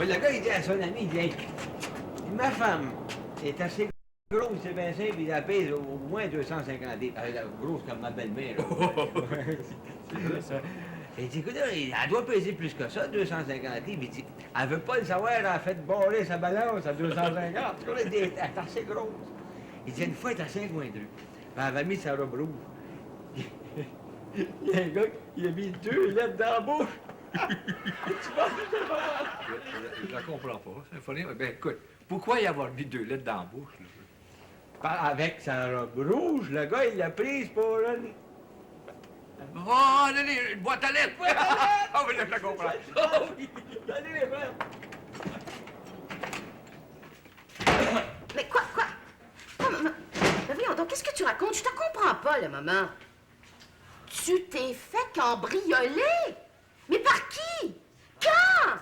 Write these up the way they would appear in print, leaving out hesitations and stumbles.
Mais le gars, il dit à son ami, il dit, hey, ma femme est assez grosse, c'est bien simple, il la pèse au moins 250 livres. Elle est grosse comme ma belle-mère. C'est vrai, ça. Il dit, écoute, elle doit peser plus que ça, 250 livres. Il dit, elle veut pas le savoir, elle a fait barrer sa balance à 250. Parce que là, elle est assez grosse. Il dit, une fois, elle est à 5 moins 2. Puis elle avait mis sa robe rouge. Il y a un gars qui a mis 2 lettres dans la bouche. Tu penses que c'est pas mal? Je la comprends pas. C'est funny. Ben écoute, pourquoi y avoir mis 2 lettres dans la bouche? Avec sa robe rouge, le gars, il l'a prise pour une... Oh, allez, une boîte à lettres! Ah oui, là, je la comprends. Oh oui! Allez, les frères! Mais quoi? Oh, maman. Mais voyons donc, qu'est-ce que tu racontes? Je te comprends pas, là, maman. Tu t'es fait cambrioler? Mais par qui? Quand?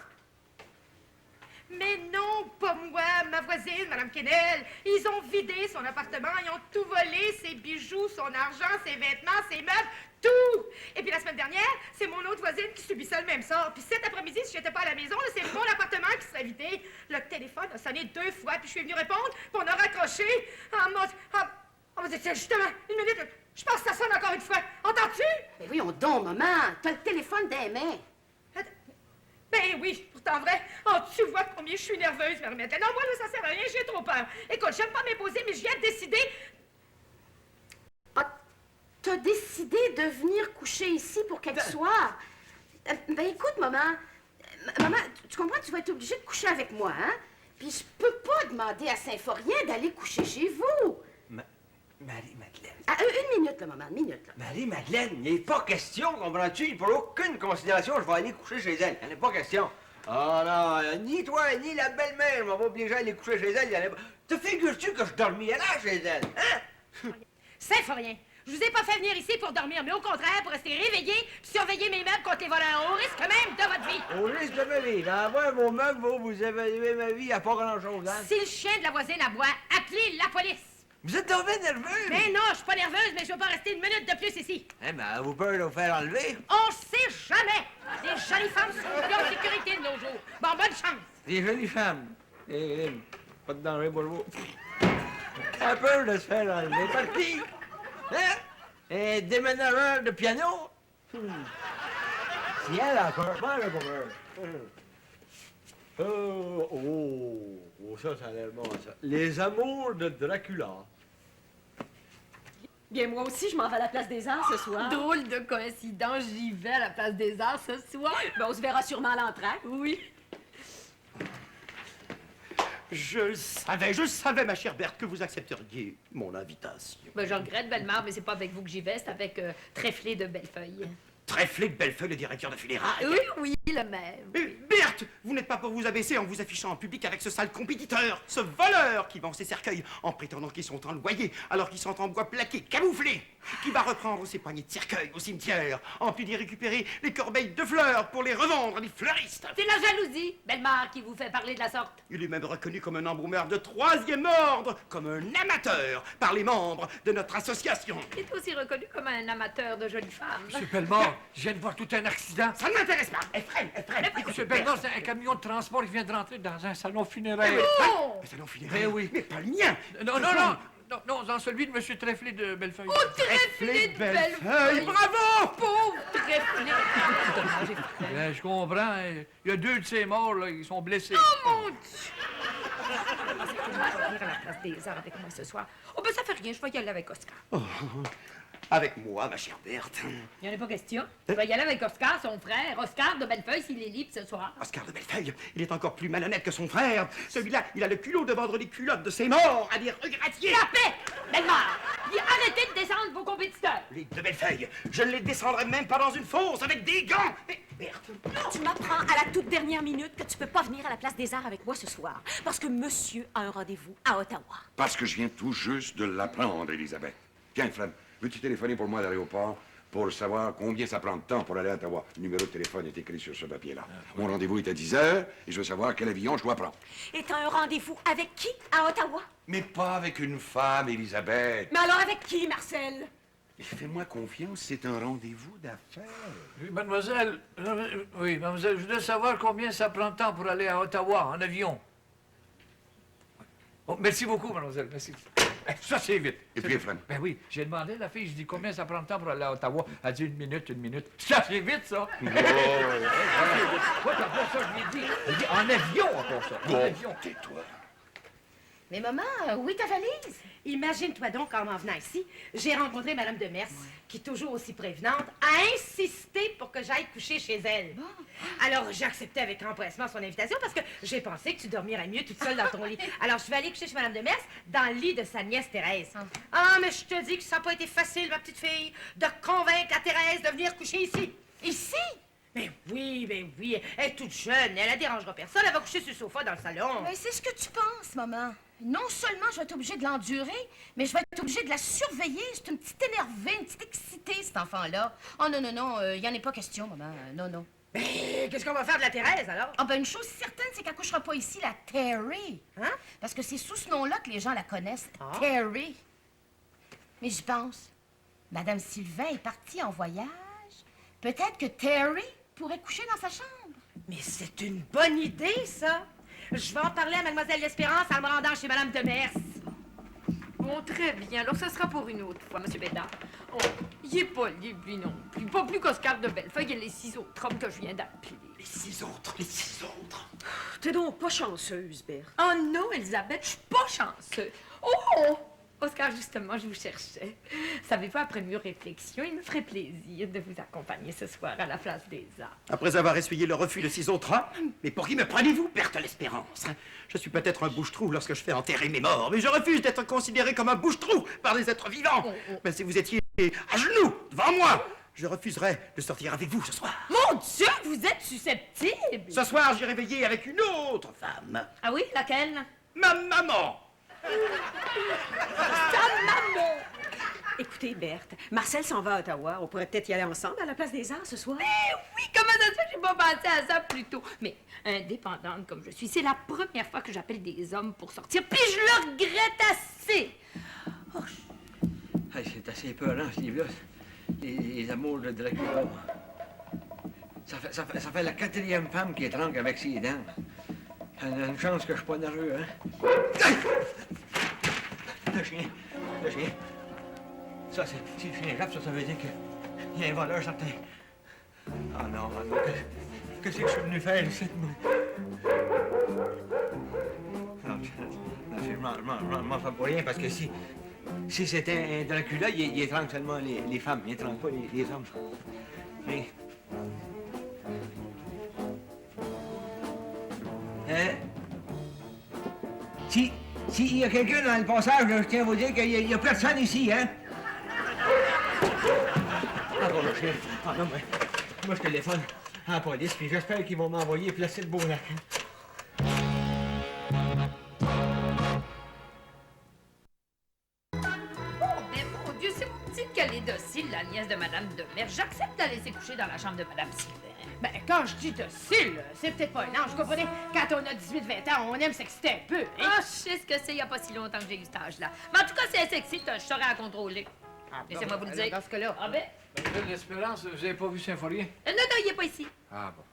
Mais non, pas moi, ma voisine, Mme Kennel. Ils ont vidé son appartement, ils ont tout volé, ses bijoux, son argent, ses vêtements, ses meubles, tout! Et puis la semaine dernière, c'est mon autre voisine qui subissait le même sort. Puis cet après-midi, si j'étais pas à la maison, là, c'est mon appartement qui serait vidé. Le téléphone a sonné 2 fois, puis je suis venue répondre, puis on a raccroché. On m'a dit, tiens, justement, une minute, je pense que ça sonne encore une fois. Entends-tu? Mais voyons donc, maman. T'as le téléphone des mains. Ben oui, pourtant vrai. Oh, tu vois combien je suis nerveuse, Mermette. Non, moi, là, ça sert à rien, j'ai trop peur. Écoute, j'aime pas m'imposer, mais je viens de décider. Ah, t'as décidé de venir coucher ici pour quelques soirs. Ben écoute, maman. Maman, tu comprends, tu vas être obligée de coucher avec moi, hein? Puis je peux pas demander à Symphorien d'aller coucher chez vous. Marie-Madeleine. Ah, une minute, là, maman, une minute, là. Marie-Madeleine, il n'est pas question, comprends-tu? Pour aucune considération, je vais aller coucher chez elle. Il n'est pas question. Ah non, ni toi, ni la belle-mère m'ont obligé à aller coucher chez elle. Il y en a pas. Te figures-tu que je dormais là chez elle? Hein? Symphorien, je vous ai pas fait venir ici pour dormir, mais au contraire, pour rester réveillé puis surveiller mes meubles contre les voleurs, au risque même de votre vie. Au risque de ma vie. Envoie vos meubles, vous évaluez ma vie à pas grand-chose, hein? Si le chien de la voisine aboie, appelez la police. Vous êtes tombé nerveux? Mais non, je suis pas nerveuse, mais je veux pas rester une minute de plus ici. Eh ben, avez-vous peur de vous faire enlever? On sait jamais. Les jolies femmes sont plus en sécurité de nos jours. Bon, bonne chance. Des jolies femmes. Pas de danger pour vous. A peur de se faire enlever. Par qui? Hein? Un déménageur de piano? Si elle a peur, moi, elle a pas peur. Ça a l'air bon, ça. Les amours de Dracula. Bien, moi aussi, je m'en vais à la Place des Arts ce soir. Drôle de coïncidence, j'y vais à la Place des Arts ce soir. Ben, on se verra sûrement à l'entrée. Oui. Je savais, ma chère Berthe, que vous accepteriez mon invitation. Ben, je regrette, Belle-Mare, mais c'est pas avec vous que j'y vais, c'est avec Tréflé de Bellefeuille. Tréflé de Bellefeuille, le directeur de funérailles. Oui, le même. Mais Berthe, vous n'êtes pas pour vous abaisser en vous affichant en public avec ce sale compétiteur, ce voleur qui vend ses cercueils en prétendant qu'ils sont en loyer alors qu'ils sont en bois plaqué, camouflés, qui va reprendre ses poignées de cercueils au cimetière, en plus d'y récupérer les corbeilles de fleurs pour les revendre à des fleuristes. C'est la jalousie, Belle-Mare, qui vous fait parler de la sorte. Il est même reconnu comme un embaumeur de 3e ordre, comme un amateur par les membres de notre association. Il est aussi reconnu comme un amateur de jolies femmes. Monsieur Bellemare, je viens de voir tout un accident. Ça ne m'intéresse pas. Ephraim. Monsieur Bellemare, c'est un camion de transport qui vient de rentrer dans un salon funéraire. Oh! Un salon funéraire. Eh oui. Mais pas le mien. Non, dans celui de Monsieur Tréflé de Bellefeuille. Oh, Tréflé de Bellefeuille! Bravo! Pauvre Tréflé! Je comprends. Il y a 2 de ces morts, là, ils sont blessés. Oh, mon Dieu! Tu vas venir à la Place des Arts avec moi ce soir. Oh, ben ça fait rien, je vais y aller avec Oscar. Avec moi, ma chère Berthe. Il n'y en a pas question. Je vais y aller avec Oscar, son frère. Oscar de Bellefeuille, s'il est libre ce soir. Oscar de Bellefeuille, il est encore plus malhonnête que son frère. Celui-là, il a le culot de vendre les culottes de ses morts à des regratiers. La paix! Belle-Mare! Arrêtez de descendre vos compétiteurs! Les de Bellefeuille, je ne les descendrai même pas dans une fosse avec des gants. Mais, Berthe... Tu m'apprends à la toute dernière minute que tu peux pas venir à la Place des Arts avec moi ce soir. Parce que monsieur a un rendez-vous à Ottawa. Parce que je viens tout juste de l'apprendre, Elisabeth. Tiens, Fred, veux-tu téléphoner pour moi à l'aéroport pour savoir combien ça prend de temps pour aller à Ottawa? Le numéro de téléphone est écrit sur ce papier-là. Mon rendez-vous est à 10 h et je veux savoir quel avion je dois prendre. Et t'as un rendez-vous avec qui à Ottawa? Mais pas avec une femme, Elisabeth. Mais alors avec qui, Marcel? Fais-moi confiance, c'est un rendez-vous d'affaires. Oui, mademoiselle, mademoiselle, je voudrais savoir combien ça prend de temps pour aller à Ottawa en avion. Oh, merci beaucoup, mademoiselle, merci. Ça, c'est vite. Et puis, Ephraim? Ben oui, j'ai demandé à la fille, je dis combien ça prend de temps pour aller à Ottawa. Elle dit 1 minute, 1 minute. Ça, c'est vite, ça. Quoi, après ça, je lui ai dit. Elle dit en avion, après ça. En avion. Tais-toi. Mais maman, où est ta valise? Imagine-toi donc, en m'en venant ici, j'ai rencontré Madame Demers, qui est toujours aussi prévenante, a insisté pour que j'aille coucher chez elle. Alors, j'ai accepté avec empressement son invitation parce que j'ai pensé que tu dormirais mieux toute seule dans ton lit. Alors, je vais aller coucher chez Madame Demers dans le lit de sa nièce Thérèse. Ah, mais je te dis que ça n'a pas été facile, ma petite fille, de convaincre la Thérèse de venir coucher ici. Ici? Ben oui, elle est toute jeune, elle ne dérangera personne, elle va coucher sur le sofa dans le salon. Mais c'est ce que tu penses, maman. Non seulement je vais être obligée de l'endurer, mais je vais être obligée de la surveiller. C'est une petite énervée, une petite excitée, cet enfant-là. Oh non, il n'y en est pas question, maman. Non. Ben, qu'est-ce qu'on va faire de la Thérèse, alors? Ah ben une chose certaine, c'est qu'elle couchera pas ici, la Terry. Hein? Parce que c'est sous ce nom-là que les gens la connaissent, Ah. Terry. Mais j'y pense. Madame Sylvain est partie en voyage. Peut-être que Terry pourrait coucher dans sa chambre. Mais c'est une bonne idée, ça. Je vais en parler à Mademoiselle L'Espérance en me rendant chez Madame Demers. Bon, très bien. Alors, ça sera pour une autre fois, Monsieur Bédard. Oh, il est pas libre, lui non plus. Pas plus qu'Oscar de Bellefeuille et les 6 autres hommes que je viens d'appeler. Les 6 autres. T'es donc pas chanceuse, Berthe. Oh non, Elisabeth, je suis pas chanceuse. Oh! Oscar, justement, je vous cherchais. Savez-vous, après mûre réflexion, il me ferait plaisir de vous accompagner ce soir à la place des Arts. Après avoir essuyé le refus de 6 autres hommes, mais pour qui me prenez-vous, Berthe L'Espérance? Je suis peut-être un bouche-trou lorsque je fais enterrer mes morts, mais je refuse d'être considéré comme un bouche-trou par les êtres vivants. Mais si vous étiez à genoux devant moi, je refuserais de sortir avec vous ce soir. Mon Dieu, vous êtes susceptible! Ce soir, j'irai veiller avec une autre femme. Ah oui, laquelle? Ma maman. Ta maman! Écoutez, Berthe, Marcel s'en va à Ottawa. On pourrait peut-être y aller ensemble à la place des Arts ce soir. Oui, comment ça se fait que j'ai pas pensé à ça plus tôt? Mais indépendante comme je suis, c'est la première fois que j'appelle des hommes pour sortir, puis je le regrette assez. Oh, Hey, c'est assez épeurant, ce livre-là. Les amours de Dracula. Ça fait la 4e femme qui étrangle avec ses dents. Elle a une chance que je suis pas nerveux, hein? Le chien. Ça, si le chien jappe, ça veut dire qu'il y a un voleur certain. Ah non. Qu'est-ce que je suis venu faire ici? Non, je m'en fais pour rien, parce que si c'était un Dracula, il étrangle seulement les femmes, il étrangle pas les hommes. Mais... S'il y a quelqu'un dans le passage, là, je tiens à vous dire qu'il n'y a personne ici, hein? Encore le chien. Ah non, mais moi, je téléphone à la police, puis j'espère qu'ils vont m'envoyer placer le Beaulac. mais mon Dieu, si vous me dites qu'elle est docile, la nièce de Madame Demers, j'accepte de la laisser coucher dans la chambre de Madame Sylvain. Ben, quand je dis docile, c'est peut-être pas un ange, vous comprenez? Quand on a 18-20 ans, on aime s'exciter un peu, hein? Ah, je sais ce que c'est, il n'y a pas si longtemps que j'ai eu cet âge-là. Mais en tout cas, si elle s'excite, je saurais à contrôler. Laissez-moi vous le dire. Dans ce cas-là. Ah ben? Mademoiselle L'Espérance, vous n'avez pas vu Symphorien? Non, il n'est pas ici. Ah bon.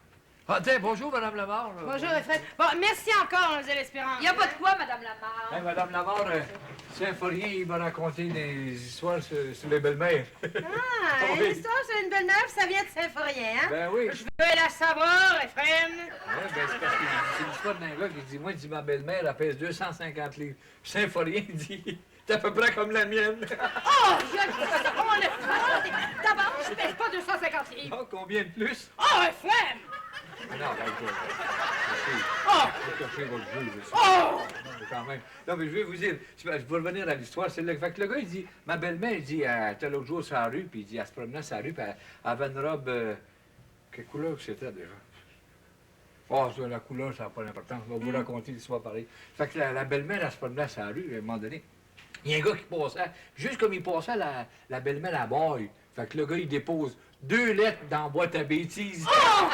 Ah, tiens, bonjour, Madame Lamarre. Bonjour, Fred. Bon, merci encore, Mademoiselle Espérance. Il n'y a pas de quoi, Madame Lamarre. Hey, Madame Lamarre, Symphorien, il m'a raconté des histoires sur les belles-mères. Ah, Oui. une histoire sur une belle-mère, puis ça vient de Symphorien, hein? Ben oui. Je veux la savoir, Ephraim. Ouais, ben c'est parce que c'est l'histoire d'un gars qui dit, moi, il dit, ma belle-mère, elle pèse 250 livres. Symphorien, il dit, t'es à peu près comme la mienne. Oh, je on le d'abord, je pèse pas 250 livres. Oh, combien de plus? Oh, Ephraim! Ah non, ben, Oh! cacher votre jeu, je sais. Oh! Non, quand même. Non, mais je vais vous dire, je vais revenir à l'histoire. C'est le fait que le gars, il dit, ma belle-mère, il dit, elle était l'autre jour sur la rue, puis il dit, elle se promenait sur la rue, puis elle avait une robe, quelle couleur que c'était déjà? Oh, ça, la couleur, ça n'a pas d'importance. Je vais vous raconter l'histoire pareil. Fait que la belle-mère, elle se promenait sur la rue, à un moment donné. Il y a un gars qui passait, juste comme il passait, la belle-mère, la boy. Fait que le gars, il dépose 2 lettres dans la boîte à bêtises. Oh!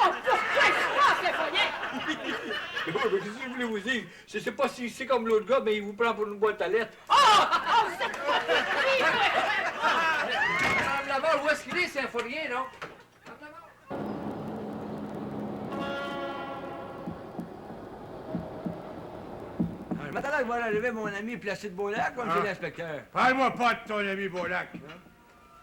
Oh, pourquoi ça, Symphorien? Mais qu'est-ce que je voulais vous dire? Je sais pas si c'est comme l'autre gars, mais il vous prend pour une boîte à lettres. Oh! Oh, c'est pas ce qu'il est, Symphorien, non? Je m'attendais à voir arriver mon ami Placide Beaulac comme chez l'inspecteur. Parle-moi pas de ton ami Beaulac.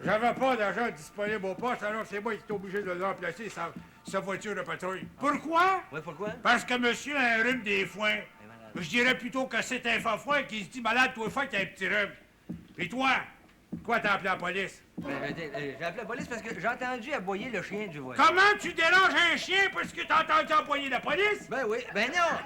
J'avais pas d'argent disponible au poste, alors c'est moi qui suis obligé de le remplacer sa voiture de patrouille. Pourquoi? Oui, pourquoi? Parce que monsieur a un rhume des foins. Je dirais plutôt que c'est un foin qui se dit malade, toi, fois, qu'il a un petit rhume. Et toi? Quoi t'as appelé la police? J'ai appelé la police parce que j'ai entendu aboyer le chien du voisin. Comment tu déranges un chien parce que t'as entendu aboyer la police? Ben oui, ben non,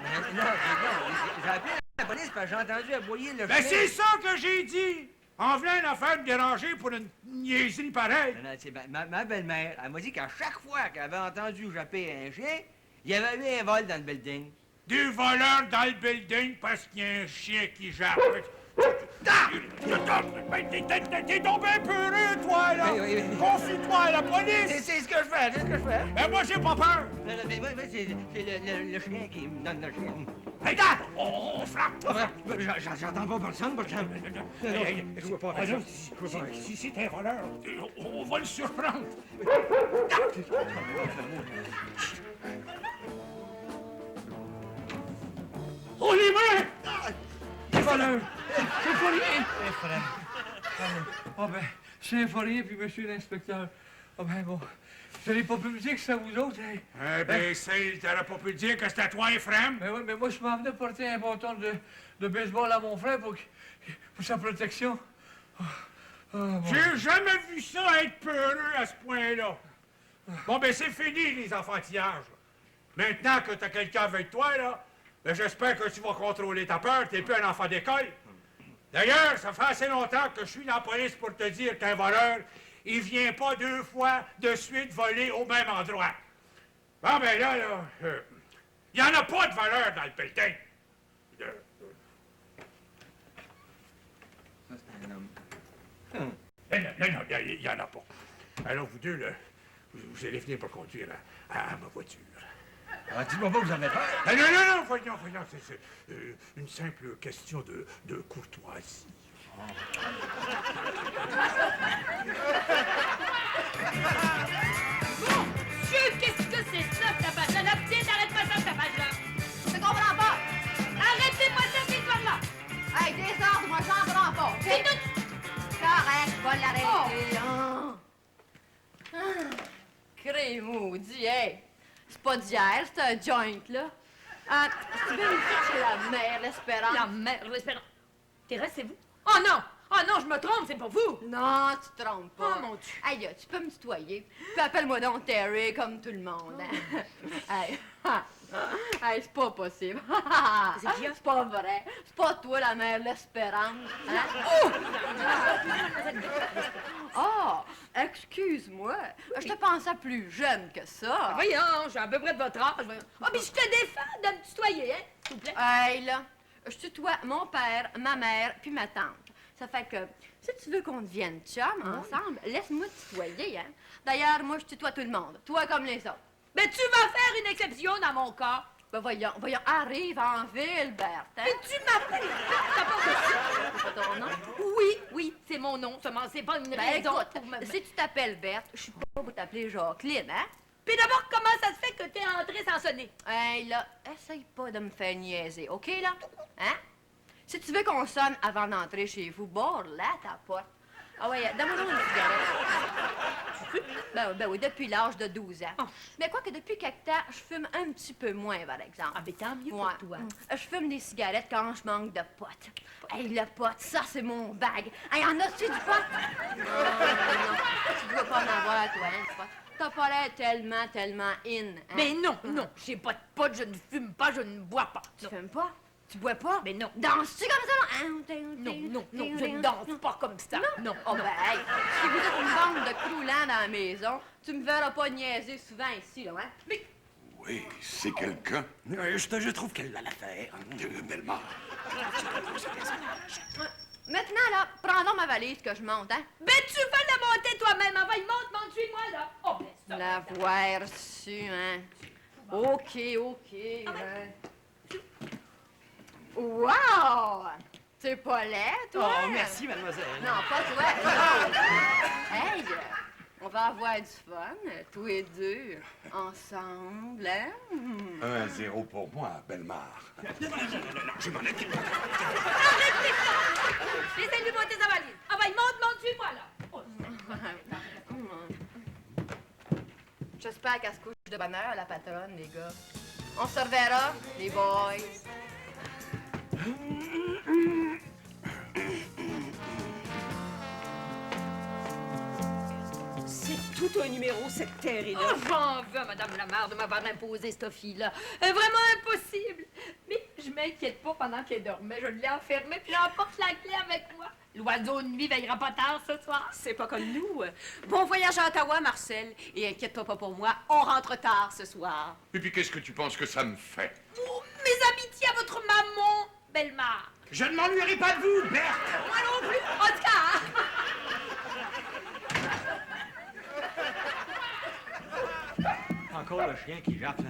j'ai appelé la police parce que j'ai entendu aboyer le Ben chien. c'est ça que j'ai dit! En voulant une affaire me déranger pour une niaiserie pareille. Non, c'est ma belle-mère, elle m'a dit qu'à chaque fois qu'elle avait entendu japper un chien, il y avait eu un vol dans le building. Deux voleurs dans le building parce qu'il y a un chien qui jappe. T'es tombé un peu heureux, toi, là! Oui. Confie-toi à la police! C'est ce que je fais, c'est ce que je fais. Ben moi, j'ai pas peur! Mais c'est le chien qui me donne le chien. Hey, gars! On frappe! J'entends pas personne, je vois pas personne. Si c'est un voleur, on va le surprendre. On les met! Les voleurs! Symphorien! Ah ben, Symphorien puis monsieur l'inspecteur. Ah ben bon, vous n'avez pas pu me dire que c'est à vous autres, hein? Eh ben, t'aurais pas pu dire que c'était à toi, Ephraim? Mais oui, mais moi, je m'en venais porter un bâton de baseball à mon frère pour sa protection. Bon. J'ai jamais vu ça être peureux à ce point-là. Bon, ben, c'est fini, les enfantillages. Maintenant que t'as quelqu'un avec toi, là, ben, j'espère que tu vas contrôler ta peur. T'es plus un enfant d'école. D'ailleurs, ça fait assez longtemps que je suis dans la police pour te dire qu'un voleur, il vient pas 2 fois de suite voler au même endroit. Bon, ben là, il y en a pas de voleur dans le building. Non, il y en a pas. Alors, vous deux, là, vous allez venir pour conduire à ma voiture. Ah, dis-moi pas que vous en avez peur. Non, voyons, c'est une simple question de courtoisie. Mon Dieu, qu'est-ce que c'est ça, ta page là? Petite, arrête-moi ça, ta page là! Je comprends pas. Arrêtez-moi ça, cette histoire-là! Hey, désordre, moi, j'en prends pas. OK? C'est tout! Correct, je vais l'arrêter. Crémaudit, hey! C'est pas d'hier, c'est un joint, là. Ah, c'est bien ici chez la mère, l'Espérance. La mère, l'espérance. Thérèse, c'est vous? Oh non! Oh non, je me trompe, c'est pas vous! Non, tu te trompes pas. Oh, mon Dieu. Hey, tu peux me tutoyer. Puis appelle-moi donc Terry, comme tout le monde. Hein? Hey, hey, c'est pas possible. C'est qui, hein? C'est pas vrai. C'est pas toi, la mère l'Espérance. Hein? Oh! Excuse-moi. Je te pensais plus jeune que ça. Voyons, j'ai à peu près de votre âge. Oh, mais je te défends de me tutoyer, hein, s'il vous plaît. Hey, là, je tutoie mon père, ma mère, puis ma tante. Ça fait que, si tu veux qu'on devienne chum ensemble, laisse-moi te tutoyer, hein. D'ailleurs, moi, je tutoie tout le monde. Toi comme les autres. Mais tu vas faire une exception dans mon cas. Ben voyons, arrive en ville, Berthe, hein. Mais tu m'appelles. T'as pas possible. C'est pas ton nom? Oui, c'est mon nom. Seulement, c'est pas une Ben raison écoute, pour me... si tu t'appelles Berthe, je suis pas pour t'appeler Jacqueline, hein. Puis d'abord, comment ça se fait que t'es entrée sans sonner? Hey, là, essaye pas de me faire niaiser, OK, là? Hein? Si tu veux qu'on sonne avant d'entrer chez vous, barre là ta porte. Ah ouais, donne-moi donc une cigarette. Ben oui, depuis l'âge de 12 ans. Oh. Mais quoi que depuis quelque temps, je fume un petit peu moins, par exemple. Ah, mais tant mieux Ouais. pour toi. Je fume des cigarettes quand je manque de potes. Hey, le pote, ça, c'est mon bag. Hey, en as-tu du pot? Non. Tu dois pas en avoir, toi, hein, du pot. T'as pas l'air tellement in, hein? Mais non, j'ai pas de pote, je ne fume pas, je ne bois pas. Tu fumes pas? Tu bois pas? Mais non. Danses-tu comme ça? Non, je ne danse pas comme ça. Non, Oh ben, hey, si vous êtes une bande de croulants dans la maison, tu me verras pas niaiser souvent ici, là, hein? Mais Oui, c'est quelqu'un. Je trouve qu'elle a l'affaire. Bellemare. maintenant, là, prends donc ma valise que je monte, hein? Ben, tu vas la monter toi-même. Enfin, monte, suis-moi, là. Oh, ben, ça. La voir reçue, hein? OK, hein? Wow! C'est pas laid, toi? Oh, merci, mademoiselle. Non, pas toi. Hey! On va avoir du fun, tous les deux, ensemble, hein? 1-0 pour moi, Bellemare. Non, je m'en occupe. Laissez-lui monter sa valise. Ah ben, monte, suis-moi, là. J'espère qu'elle se couche de bonne heure, la patronne, les gars. On se reverra, les boys. C'est tout un numéro, cette terre-là. Oh, j'en veux, Madame Lamarre, de m'avoir imposé cette fille-là. Vraiment impossible. Mais je m'inquiète pas pendant qu'elle dormait. Je l'ai enfermée, puis j'emporte la clé avec moi. L'oiseau de nuit veillera pas tard ce soir. C'est pas comme nous. Bon voyage à Ottawa, Marcel. Et inquiète-toi pas pour moi, on rentre tard ce soir. Et puis qu'est-ce que tu penses que ça me fait? Oh, mes amitiés à votre maman, Bellemare. Je ne m'ennuierai pas de vous, Berthe. Moi non plus, Oscar. Encore le chien qui jappe,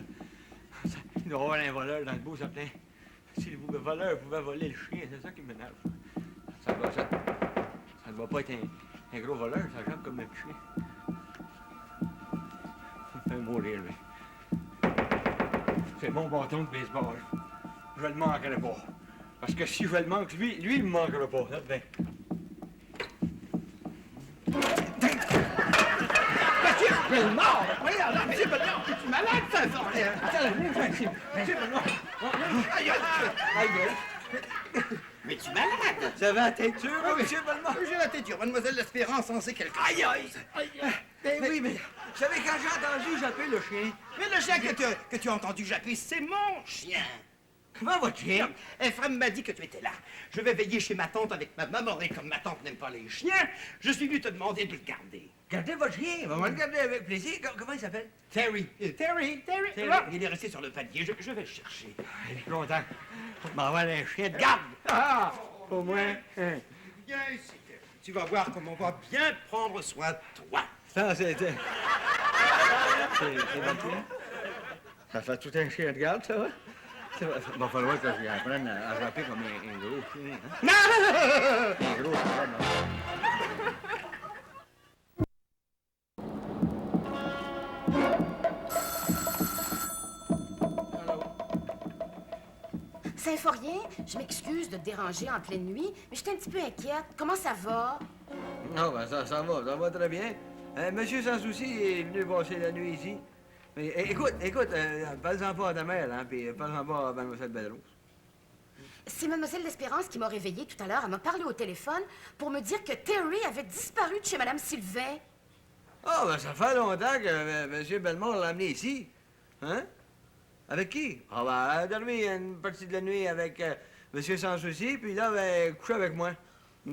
ça. Il doit y avoir un voleur dans le beau sapin. Si le voleur pouvait voler le chien, c'est ça qui m'énerve. Ça ne doit pas être un gros voleur, ça jappe comme un chien. Ça me fait mourir, lui. C'est mon bâton de baseball. Je le manquerai pas. Parce que si je le manque, lui, il me manquera pas. Ça, ben. Bellemare! Voyons, là, monsieur Bellemare, es-tu malade, ça, ça? Monsieur Bellemare! Aïe, aïe! Mais tu es malade! Vous avez la tête dure, Ah oui. monsieur Bellemare? J'ai la tête dure. Mademoiselle L'Espérance en sait quelque chose. Aïe, aïe! Ben oui, mais vous savez, quand j'ai entendu japper le chien... Mais le chien que tu as entendu japper, c'est mon chien. Comment votre chien? Ephraim m'a dit que tu étais là. Je vais veiller chez ma tante avec ma maman et comme ma tante n'aime pas les chiens, je suis venu te demander de le garder. Gardez votre chien, on va le garder avec plaisir. Comment il s'appelle? Terry. Terry. Là, il est resté sur le palier. Je vais le chercher. Je suis content. On m'envoie un chien de garde. Ah! Au moins. Hein. Viens ici, Terry. Tu vas voir comment on va bien prendre soin de toi. Ça, c'est votre chien? Ça fait tout un chien de garde, ça va? Il va falloir que j'apprenne à japper comme un gros chien. Hein? Non! Un gros chien, non? Symphorien, je m'excuse de te déranger en pleine nuit, mais j'étais un petit peu inquiète. Comment ça va? Non, ben ça va très bien. Monsieur Sans Souci est venu passer la nuit ici. Mais écoute, parle-en pas à ta mère, hein, puis parle-en pas à Mademoiselle Belle-Rose. C'est Mademoiselle L'Espérance qui m'a réveillée tout à l'heure. Elle m'a parlé au téléphone pour me dire que Terry avait disparu de chez Madame Sylvain. Ah, ben ça fait longtemps que Monsieur Bellemare l'a amené ici. Hein? Avec qui? Ah, ben, elle a dormi une partie de la nuit avec Monsieur Sans Souci, puis là, ben, couché avec moi.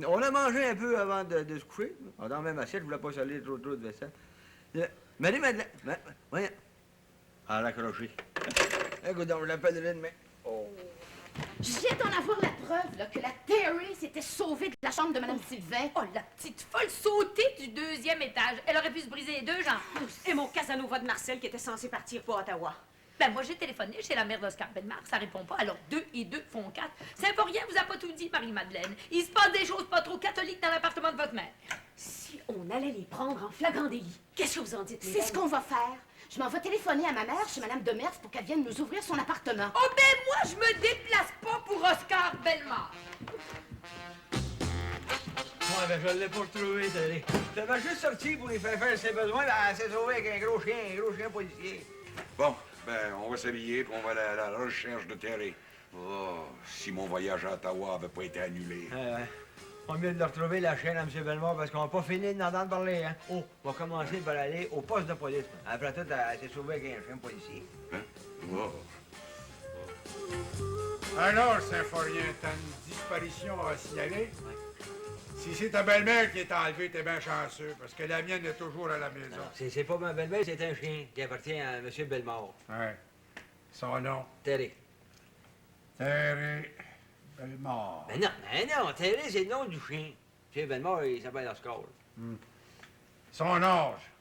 On a mangé un peu avant de se coucher. Dans la même assiette, je voulais pas salir trop de vaisselle. Madeleine, voyons. Elle a raccroché. Écoute, on l'appellerait demain. Oh. Je viens d'en avoir la preuve, là, que la Terry s'était sauvée de la chambre de Madame Sylvain. Oh, la petite folle sautée du 2e étage. Elle aurait pu se briser les deux jambes. Et mon Casanova de Marcel qui était censé partir pour Ottawa. Ben, moi, j'ai téléphoné chez la mère d'Oscar Bellemare, ça répond pas. Alors, 2 et 2 font 4. Symphorien vous a pas tout dit, Marie-Madeleine. Il se passe des choses pas trop catholiques dans l'appartement de votre mère. Si on allait les prendre en flagrant délit, qu'est-ce que vous en dites, C'est ce qu'on va faire. Je m'en vais téléphoner à ma mère chez Madame Demers pour qu'elle vienne nous ouvrir son appartement. Oh, ben, moi, je me déplace pas pour Oscar Bellemare. Ouais, ben, je l'ai pas retrouvé, Terry. J'avais juste sorti pour lui faire ses besoins, ben, elle s'est sauvée avec un gros chien policier. Bon, ben, on va s'habiller et on va à la recherche de Terry. Oh, si mon voyage à Ottawa avait pas été annulé. On vient de le retrouver, la chaîne à M. Bellemare, parce qu'on n'a pas fini d'entendre parler, hein. Oh, on va commencer par aller au poste de police. Après tout, elle s'est sauvée avec un chien policier. Hein? Oh. Alors, Symphorien, t'as une disparition à signaler? Si c'est ta belle-mère qui est enlevée, t'es bien chanceux, parce que la mienne est toujours à la maison. C'est pas ma belle-mère, c'est un chien qui appartient à M. Bellemare. Ouais. Son nom? Terry. Terry Bellemare. Mais non, Terry, c'est le nom du chien. M. Bellemare, il s'appelle Oscar. Son âge?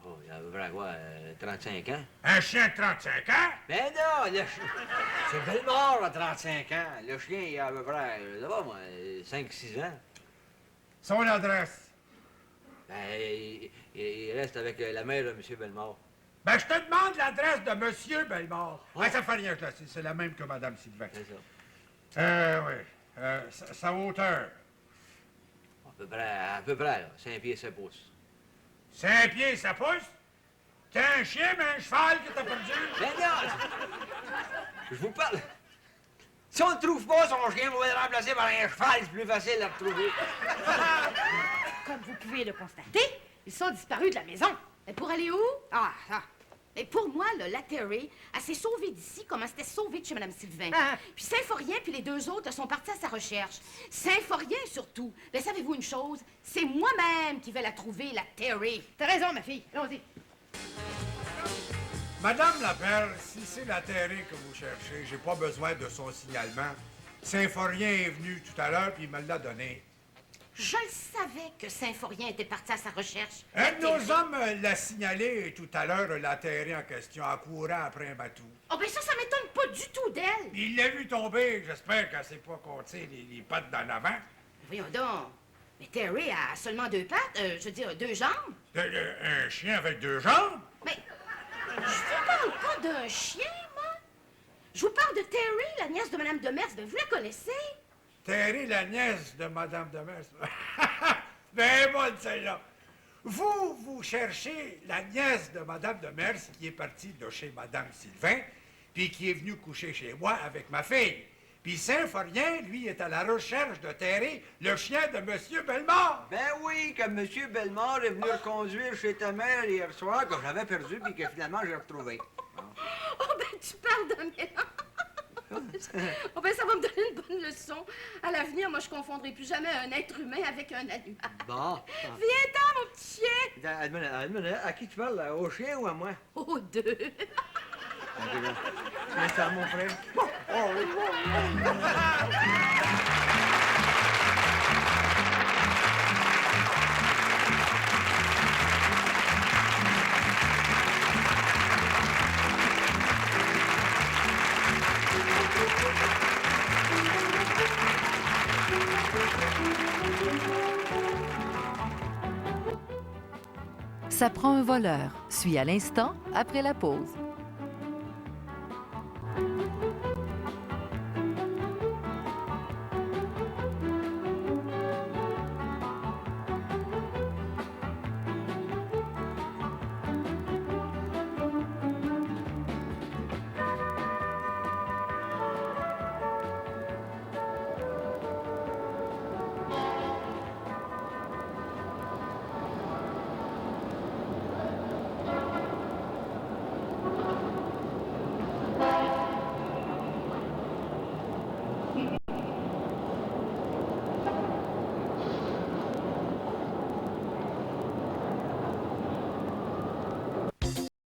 Oh, il a à peu près quoi, 35 ans? Un chien de 35 ans? Mais non, le chien... C'est Bellemare à 35 ans. Le chien, il a à peu près, je sais pas moi, 5-6 ans. Son adresse? Ben, il reste avec la mère de M. Bellemare. Ben, je te demande l'adresse de Monsieur Bellemare. Ben, ça fait rien, Classis. C'est la même que Mme Sylvain. C'est ça. Oui. Sa hauteur. À peu près, là. 5 pieds, 7 pouces. 5 pieds, ça pousse? T'es un chien, mais un cheval que t'as perdu? Ben non! Je vous parle. Si on ne trouve pas son chien, on va le remplacer par un cheval, c'est plus facile à retrouver. Comme vous pouvez le constater, ils sont disparus de la maison. Mais pour aller où? Et pour moi, là, la Terry, elle s'est sauvée d'ici comme elle s'était sauvée de chez Mme Sylvain. Ah. Puis Symphorien puis les 2 autres sont partis à sa recherche. Symphorien, surtout. Mais savez-vous une chose? C'est moi-même qui vais la trouver, la Terry. T'as raison, ma fille. Allons-y. Madame Laperle, si c'est la Terry que vous cherchez, j'ai pas besoin de son signalement. Symphorien est venu tout à l'heure, puis il me l'a donné. Je le savais que Symphorien était parti à sa recherche. Un de nos hommes l'a signalé tout à l'heure, la Terry en question, en courant après un bateau. Oh, ben ça m'étonne pas du tout d'elle. Il l'a vu tomber, j'espère qu'elle s'est pas compté les pattes d'en avant. Voyons donc. Mais Terry a seulement 2 pattes, je veux dire 2 jambes. Un chien avec 2 jambes? Mais je vous parle pas d'un chien, moi. Je vous parle de Terry, la nièce de Mme Demers. Ben, vous la connaissez? Terry, la nièce de Mme Demers. Ben bonne celle-là. Vous cherchez la nièce de Mme Demers qui est partie de chez Mme Sylvain, puis qui est venue coucher chez moi avec ma fille. Puis Symphorien, lui, est à la recherche de Terry, le chien de M. Bellemare. Ben oui, comme M. Bellemare est venu le conduire chez ta mère hier soir, que j'avais perdu, puis que finalement j'ai retrouvé. Oh, ben tu parles de merde. Oh, ben ça va me donner une bonne leçon. À l'avenir, moi, je confondrai plus jamais un être humain avec un animal. Bon. Viens-t'en, mon petit chien. Admire, à qui tu parles, là? Au chien ou à moi? Aux 2. Viens ça, mon frère. Ça prend un voleur. Suit à l'instant après la pause.